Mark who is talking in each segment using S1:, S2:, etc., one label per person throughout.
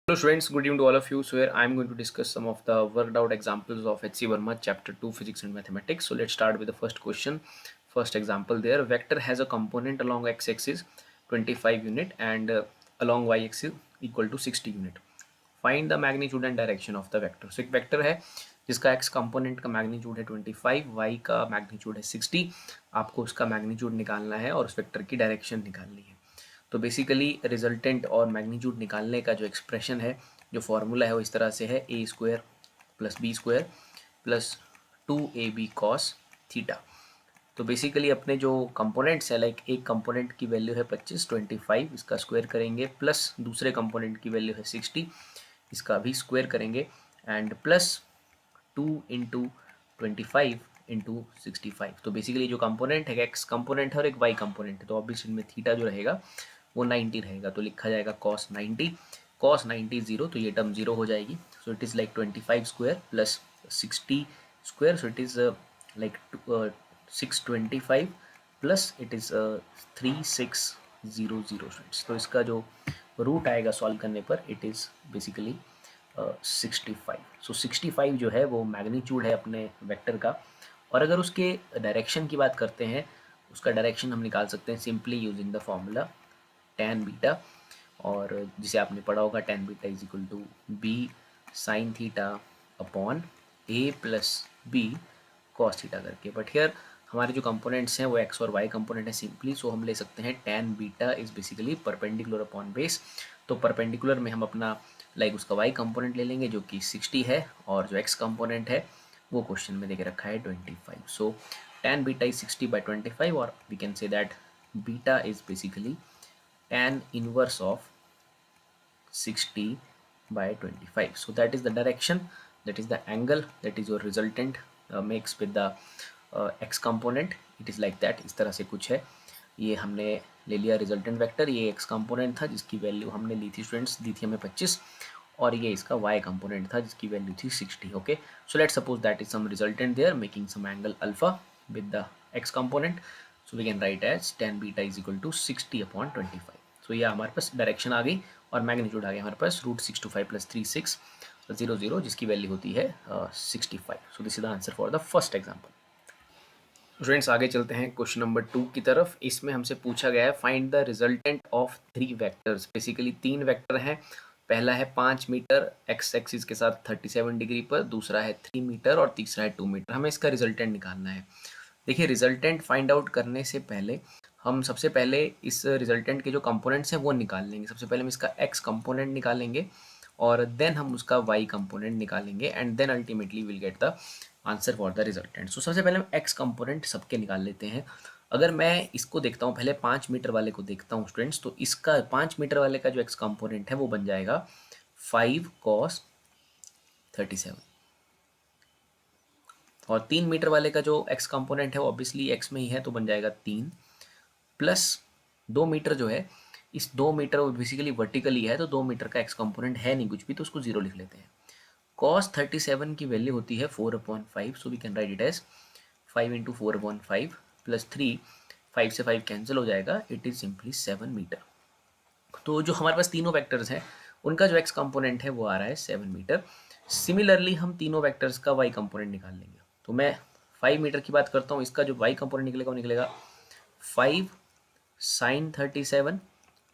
S1: Hello students, good evening to all of you. So here I am going to discuss some of the worked out examples of H.C. Verma chapter 2 physics and mathematics. So let's start with the first question. First example there, vector has a component along x-axis 25 unit and along y-axis equal to 60 unit. Find the magnitude and direction of the vector. So एक vector है जिसका x component का magnitude है 25, y का magnitude है 60. आपको उसका magnitude निकालना है और उस वेक्टर की डायरेक्शन निकालनी है. तो बेसिकली रिजल्टेंट और मैग्नीट्यूड निकालने का जो एक्सप्रेशन है, जो फॉर्मूला है वो इस तरह से है, a square plus b square plus 2ab cos theta. तो बेसिकली अपने जो कंपोनेंट्स है, लाइक एक कंपोनेंट की वैल्यू है 25, 25 इसका स्क्वायर करेंगे, प्लस दूसरे कंपोनेंट की वैल्यू है 60, इसका भी स्क्वायर करेंगे, एंड प्लस 2 इंटू 25 इंटू 65. तो बेसिकली जो कंपोनेंट है एक्स कंपोनेंट है और एक वाई कंपोनेंट है, तो ऑब्वियसली इनमें थीटा जो रहेगा वो 90 रहेगा. तो लिखा जाएगा cos 90, cos 90 0, तो ये टर्म जीरो हो जाएगी. So it is like 25 square plus 60 square, so it is like 625 plus it is 3600 students. तो इसका जो रूट आएगा सॉल्व करने पर इट इज़ बेसिकली 65. सो 65 जो है वो मैग्नीट्यूड है अपने वेक्टर का. और अगर उसके डायरेक्शन की बात करते हैं, उसका डायरेक्शन हम निकाल सकते हैं simply using the formula tan beta, और जिसे आपने पढ़ा होगा tan beta is equal to B sine theta upon A plus B cos theta करके. बट हियर हमारे जो कंपोनेंट्स हैं वो एक्स और वाई कंपोनेंट है सिंपली, सो हम ले सकते हैं tan beta is basically perpendicular upon base. तो परपेंडिकुलर में हम अपना लाइक उसका वाई कंपोनेंट ले लेंगे जो कि 60 है, और जो एक्स कंपोनेंट है वो क्वेश्चन में देके रखा है 25. सो tan बीटा इज 60/25, और we can say that beta is basically tan inverse of 60/25. So that is the direction, that is the angle, that is your resultant makes with the x component. It is like that, इस तरह से कुछ है. ये हमने ले लिया resultant vector, ये x कंपोनेंट था जिसकी वैल्यू हमने ली थी स्टूडेंट्स, दी थी हमें 25, और ये इसका y कंपोनेंट था जिसकी वैल्यू थी 60. Okay, so let's suppose that is some resultant there making some angle alpha with the x component. So we can write as tan beta is equal to 60/25. So ये हमारे पास direction आ गई और magnitude आ गया हमारे पास √625 + 3600, जिसकी value होती है 65. So this is the answer for the first example. Students आगे चलते हैं क्वेश्चन नंबर 2 की तरफ. इसमें हमसे पूछा गया है find the resultant of 3 vectors. Basically 3 vector हैं. पहला है 5 मीटर एक्स एक्सिस के साथ 37 डिग्री पर, दूसरा है 3 मीटर और तीसरा है 2 मीटर. हमें इसका रिजल्टेंट निकालना है. देखिए, रिजल्टेंट फाइंड आउट करने से पहले हम सबसे पहले इस रिजल्टेंट के जो कंपोनेंट्स हैं वो निकाल लेंगे. सबसे पहले हम इसका एक्स कंपोनेंट निकालेंगे और देन हम उसका वाई कंपोनेंट निकालेंगे, and then ultimately will get the answer for the resultant. So सबसे पहले हम एक्स कंपोनेंट सबके निकाल लेते हैं. अगर मैं इसको देखता हूँ, पहले 5 मीटर वाले को देखता हूँ स्टूडेंट्स, तो इसका 5 मीटर वाले का जो एक्स कंपोनेंट है वो बन जाएगा 5 cos 37, और 3 मीटर वाले का जो एक्स कंपोनेंट है वो ऑब्वियसली एक्स में ही है तो बन जाएगा 3, प्लस 2 मीटर जो है, इस 2 मीटर बेसिकली वर्टिकली है तो 2 मीटर का एक्स कंपोनेंट है नहीं कुछ भी, तो उसको 0 लिख लेते हैं. cos 37 की वैल्यू होती है 4/5, so we can write it as 5 into 4/5 plus 3, 5 से 5 कैंसिल हो जाएगा, इट इज़ सिंपली 7 मीटर. तो जो हमारे पास तीनों वेक्टर्स हैं उनका जो एक्स कंपोनेंट है वो आ रहा है 7 मीटर. सिमिलरली हम तीनों वेक्टर्स का वाई कंपोनेंट निकाल लेंगे. तो मैं 5 मीटर की बात करता हूँ, इसका जो वाई कंपोनेंट निकलेगा वो निकलेगा 5 sin 37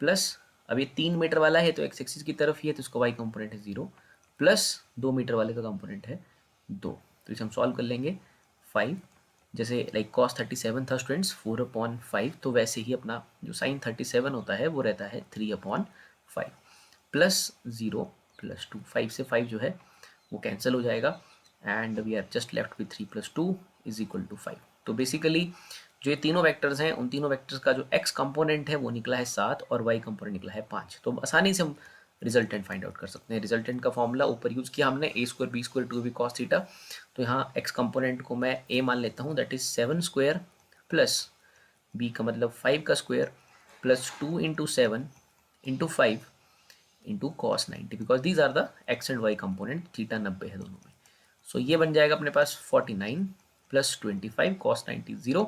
S1: प्लस, अब ये 3 मीटर वाला है तो एक्स एक्सिस की तरफ ही है तो इसका वाई कंपोनेंट है 0, प्लस 2 मीटर वाले का कंपोनेंट है 2. तो इसे हम सॉल्व कर लेंगे. 5 जैसे लाइक cos 37 था स्टूडेंट्स 4/5, तो वैसे ही अपना जो sin 37 होता है वो रहता है 3/5, प्लस 0 प्लस 2, 5 से 5 जो है वो कैंसिल हो जाएगा, and we are just left with 3 + 2 is equal to 5. तो बेसिकली जो ये तीनों वेक्टर्स हैं उन तीनों वेक्टर्स का जो एक्स कंपोनेंट है वो निकला है 7 और वाई कंपोनेंट निकला है 5. तो आसानी से हम रिजल्टेंट फाइंड आउट कर सकते हैं. रिजल्टेंट का फॉर्मूला ऊपर यूज़ किया हमने, a square b square 2ab cos theta. तो यहाँ एक्स कंपोनेंट को मैं a मान लेता हूँ, that is 7 square plus b का मतलब 5 का square plus 2 into 7 into 5 into cos 90, because these are the X and Y component, theta 90 है दोनों में. सो ये बन जाएगा अपने पास 49 प्लस 25 cos 90 0.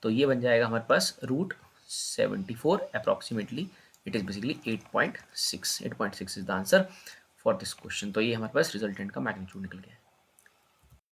S1: तो ये बन जाएगा हमारे पास √74 approximately it is basically 8.6 is the answer for this question. तो ये हमारे पास रिजल्टेंट का मैग्नीट्यूड निकल गया है।